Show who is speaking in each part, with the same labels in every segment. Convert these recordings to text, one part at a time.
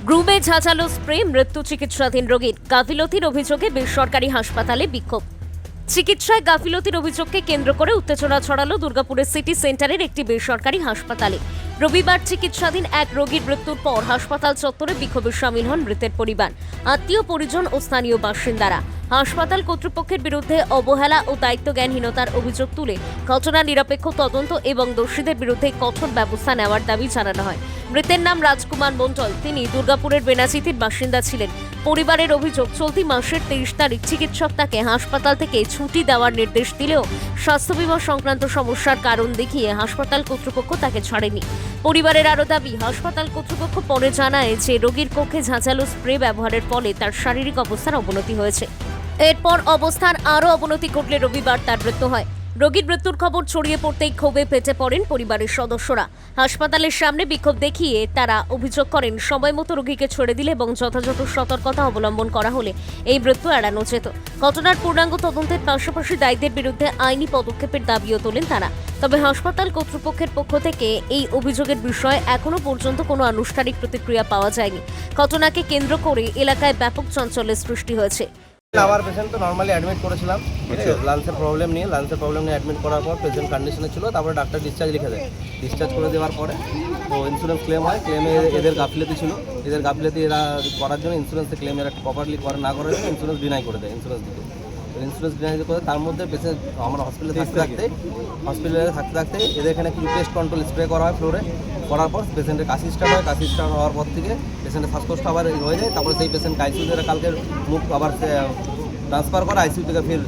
Speaker 1: গ্রুমে ঝাঁঝালো spray, মৃত্যু চিকিৎসাধীন রোগীর। গাফিলতির অভিযোগে বেসরকারি হাসপাতালে বিক্ষোভ। চিকিৎসায় গাফিলতির অভিযোগকে কেন্দ্র করে উত্তেজনা ছড়ালো দুর্গাপুরের সিটি সেন্টারের একটি বেসরকারি হাসপাতালে। রবিবার চিকিৎসাধীন এক রোগীর মৃত্যুর পর হাসপাতাল চত্বরে বিক্ষোভে সামিল হন মৃতের পরিবার, আত্মীয় পরিজন ও স্থানীয় বাসিন্দারা। হাসপাতাল কর্তৃপক্ষের বিরুদ্ধে অবহেলা ও দায়িত্বজ্ঞানহীনতার অভিযোগ তুলে ঘটনার নিরপেক্ষ তদন্ত এবং দোষীদের বিরুদ্ধে কঠোর ব্যবস্থা নেওয়ার দাবি জানানো হয়। মৃতের নাম রাজকুমার মণ্ডল। তিনি দুর্গাপুরের বেনাচিতির বাসিন্দা ছিলেন। পরিবারের অভিযোগ, চলতি মাসের 23 তারিখ চিকিৎসক তাকে হাসপাতাল থেকে ছুটি দেওয়ার নির্দেশ দিলেও স্বাস্থ্য বীমা সংক্রান্ত সমস্যার কারণ দেখিয়ে হাসপাতাল কর্তৃপক্ষ তাকে ছাড়েনি। পরিবারের আরও দাবি, হাসপাতাল কর্তৃপক্ষ পরে জানায় যে রোগীর কক্ষে ঝাঁঝালো স্প্রে ব্যবহারের ফলে তার শারীরিক অবস্থার অবনতি হয়েছে। এরপর অবস্থার আরও অবনতি ঘটলে রবিবার তার মৃত্যু হয়। রোগীর মৃত্যুর খবর ছড়িয়ে পড়তেই ক্ষোভে ফেটে পড়েন পরিবারের সদস্যরা। হাসপাতালের সামনে বিক্ষোভ দেখিয়ে তারা অভিযোগ করেন, সময় মতো রোগীকে ছেড়ে দিলে এবং যথাযথ সতর্কতা অবলম্বন করা হলে এই মৃত্যু এড়ানো যেত। ঘটনার পূর্ণাঙ্গ তদন্তের পাশাপাশি দায়ীদের বিরুদ্ধে আইনি পদক্ষেপের দাবিও তোলেন তারা। তবে হাসপাতাল কর্তৃপক্ষের পক্ষ থেকে এই অভিযোগের বিষয়ে এখনো পর্যন্ত কোনো আনুষ্ঠানিক প্রতিক্রিয়া পাওয়া যায়নি। ঘটনাকে কেন্দ্র করে এলাকায় ব্যাপক চাঞ্চল্যের সৃষ্টি হয়েছে।
Speaker 2: আমার পেশেন্ট তো নর্মালি অ্যাডমিট করেছিলাম, লাঞ্চের প্রবলেম নিয়ে অ্যাডমিট করার পর পেশেন্ট কন্ডিশনে ছিল। তারপরে ডাক্তার ডিসচার্জ লিখে দেয়। ডিসচার্জ করে দেওয়ার পরে তো ইন্স্যুরেন্স ক্লেম হয়। ক্লেমে এদের গাফিলতি ছিল। এদের গাফিলতি এরা করার জন্য ইন্স্যুরেন্সে ক্লেম এরা প্রপারলি না করার জন্য ইন্স্যুরেন্স ডিনাই করে দেয়। ইন্স্যুরেন্স ডিনাই করে তার মধ্যে পেশেন্ট আমরা হসপিটালে থাকতে থাকতে এদের এখানে কিছু পেস্ট কন্ট্রোল স্প্রে করা হয় ফ্লোরে। করার পর পেশেন্টের কাশি স্টার্ট হয়। কাশি স্টার্ট হওয়ার পর থেকে পেশেন্টের শ্বাসকষ্ট আবার হয়ে যায়। তারপরে সেই পেশেন্টকে আইসিইউতে কালকে মুখ আবার ট্রান্সফার করে আইসিইউ থেকে ফির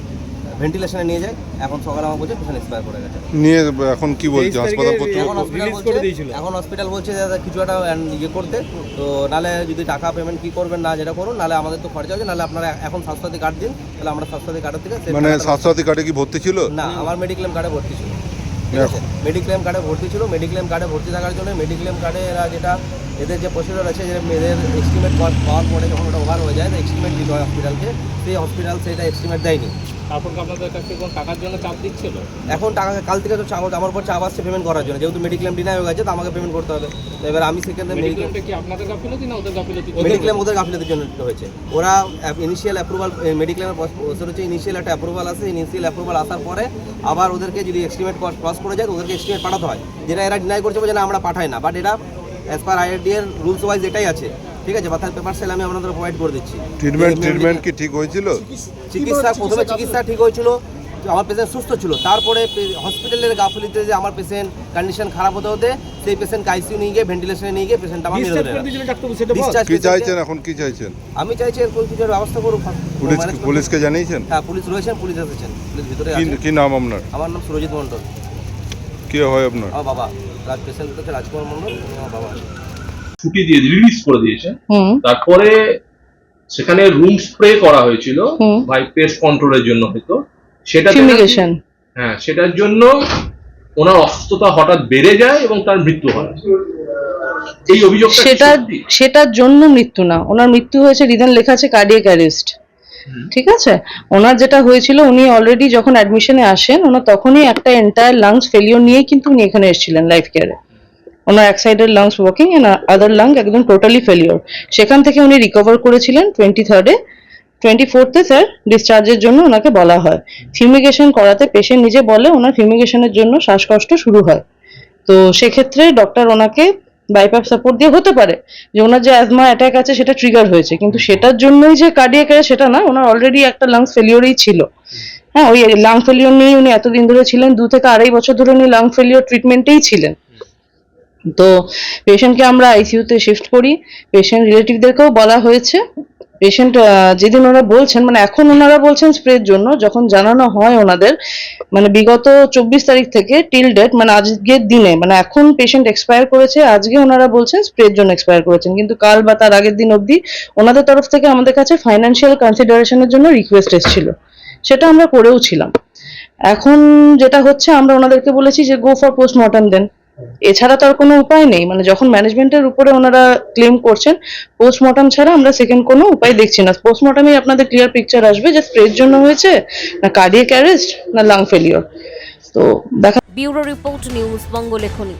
Speaker 2: ভেন্টিলেশনে নিয়ে যায়। এখন সকালে আমার বলছে পেশেন্ট এক্সপায়ার করে গেছে।
Speaker 3: নিয়ে এখন কি বলছে হাসপাতাল
Speaker 2: এখন হসপিটাল বলছে কিছু একটা ইয়ে করতে, তো নালে যদি টাকা পেমেন্ট কি করবেন না যেটা করুন, নালে আমাদের তো খরচা হচ্ছে, নালে আপনারা এখন স্বাস্থ্যসাথী কার্ড দিন, তাহলে আমরা স্বাস্থ্যসাথী কার্ডের থেকে
Speaker 3: মানে স্বাস্থ্যসাথী কার্ডে কি ভর্তি ছিল?
Speaker 2: না, আমার মেডিক্লেম কার্ডে ভর্তি ছিল। মেডিক্লেম কার্ডে ভর্তি থাকার জন্য মেডিক্লেম কার্ডে এরা যেটা এদের যে প্রসিডিওর আছে, যে এদের এস্টিমেট পাওয়ার পরে যখন ওটা ওভার হয়ে যায় এস্টিমেট দিতে হয় হসপিটালকে। সেই হসপিটাল সেটা এস্টিমেট দেয়নি।
Speaker 4: তারপর আপনাদের কাছে কোন টাকার জন্য চাপ দিচ্ছিল?
Speaker 2: এখন টাকা কাল থেকে তো আমার উপর চাপ আসছে পেমেন্ট করার জন্য, যেহেতু মেডিক্লেম ডিনাই হয়ে গেছে তো আমাকে পেমেন্ট করতে হবে। এবার আমি সেখানে
Speaker 4: মেডিক্লেমটা কি আপনাদের গাফিলতি না ওদের গাফিলতি?
Speaker 2: মেডিক্লেম ওদের গাফিলতির জন্য হয়েছে। ওরা ইনিশিয়াল অ্যাপ্রুভাল, মেডিক্লেমের হচ্ছে ইনিশিয়াল একটা অ্যাপ্রুভাল আসে। ইনিশিয়াল অ্যাপ্রুভাল আসার পরে আবার ওদেরকে যদি এস্টিমেট ক্রস করে যায় ওদেরকে এস্টিমেট পাঠাতে হয়, যেটা এরা ডিনাই করছে যেন আমরা পাঠাই না। বাট এটা অ্যাজ পার আইআরডি এর রুলস ওয়াইজ এটাই আছে, ঠিক আছে। বাতাল পেপার সেল আমি আপনাদের প্রোভাইড করে দিচ্ছি।
Speaker 3: ট্রিটমেন্ট কি ঠিক হয়েছিল?
Speaker 2: প্রথমে চিকিৎসা ঠিক হয়েছিল, আমার পেশেন্ট সুস্থ ছিল। তারপরে হসপিটালের গাফিলতিতে যে আমার পেশেন্ট কন্ডিশন খারাপ হতে সেই পেশেন্টকে আইসিইউ নিয়ে গিয়ে ভেন্টিলেশনে নিয়ে গিয়ে পেশেন্ট আমার মেরে দিলেন।
Speaker 3: কি চাইছেন এখন, কি চাইছেন?
Speaker 2: আমি চাইছি এরকম কিছু ব্যবস্থা করুক।
Speaker 3: পুলিশকে জানিয়েছেন?
Speaker 2: হ্যাঁ, পুলিশ রয়েছেন, পুলিশ এসেছেন, পুলিশ ভিতরে আছে।
Speaker 3: কি নাম আপনার?
Speaker 2: আমার নাম সুরজিৎ মণ্ডল।
Speaker 3: কে হয় আপনার?
Speaker 2: আমার বাবা। পেশেন্ট হচ্ছে রাজকুমার মণ্ডল, আমার বাবা।
Speaker 5: ছুটি দিয়ে রিলিজ করে দিয়েছে। তারপরে সেখানে রুম স্প্রে করা হয়েছিল ভাই পেস্ট কন্ট্রোলের জন্য, হয়তো সেটা হ্যাঁ, সেটার জন্য ওনার অসুস্থতা হঠাৎ বেড়ে যায় এবং তার মৃত্যু হয়। এই অভিযোগটা
Speaker 6: সেটার জন্য মৃত্যু না, ওনার মৃত্যু হয়েছে রিজন লেখা আছে কার্ডিয়াক অ্যারেস্ট, ঠিক আছে। ওনার যেটা হয়েছিল, উনি অলরেডি যখন অ্যাডমিশনে আসেন ওনার তখনই একটা এন্টায়ার লাংস ফেলিওর নিয়ে কিন্তু উনি এখানে এসেছিলেন লাইফ কেয়ারে। ওনার এক সাইডের lungs working and other lung একদম টোটালি ফেলিওর। সেখান থেকে উনি রিকভার করেছিলেন 23rd-এ। 24th-এ স্যার ডিসচার্জের জন্য ওনাকে বলা হয়। ফিউমিগেশন করাতে পেশেন্ট নিজে বলে ওনার ফিউমিগেশনের জন্য শ্বাসকষ্ট শুরু হয়। তো সেক্ষেত্রে ডক্টর ওনাকে বাইপাস সাপোর্ট দিয়ে হতে পারে যে ওনার যে অ্যাজমা অ্যাটাক আছে সেটা ট্রিগার হয়েছে, কিন্তু সেটার জন্যই যে কার্ডিয়াক অ্যারেস্ট সেটা না, ওনার অলরেডি একটা লাংস ফেলিওরই ছিল। হ্যাঁ, ওই লাং ফেলিওর নিয়ে উনি এতদিন ধরে ছিলেন, 2 থেকে 2.5 বছর ধরে উনি লাং ফেলিওর ট্রিটমেন্টেই ছিলেন। তো পেশেন্টকে আমরা আইসিইউতে শিফট করি। পেশেন্ট রিলেটিভদেরকেও বলা হয়েছে। পেশেন্ট যেদিন ওরা বলছেন, মানে এখন ওনারা বলছেন স্প্রের জন্য, যখন জানানো হয় ওনাদের মানে বিগত 24 তারিখ থেকে টিল ডেট, মানে আজকের দিনে, মানে এখন পেশেন্ট এক্সপায়ার করেছে, আজকে ওনারা বলছেন স্প্রের জন্য এক্সপায়ার করেছেন, কিন্তু কাল বা তার আগের দিন অবধি ওনাদের তরফ থেকে আমাদের কাছে ফাইন্যান্সিয়াল কনসিডারেশনের জন্য রিকোয়েস্ট এসেছিল, সেটা আমরা করেও ছিলাম। এখন যেটা হচ্ছে, আমরা ওনাদেরকে বলেছি যে গো ফর পোস্টমর্টম দেন, এছাড়া তার কোনো উপায় নেই। মানে যখন ম্যানেজমেন্টের উপরে ওনারা ক্লেম করছেন, পোস্টমর্টম ছাড়া আমরা সেকেন্ড কোনো উপায় দেখছি না। পোস্টমর্টমে আপনাদের ক্লিয়ার পিকচার আসবে যে স্প্রের জন্য হয়েছে না কার্ডিয়াক অ্যারেস্ট না লাং ফেলিওর। তো দেখা।
Speaker 1: Bureau report, news বঙ্গলেখনী।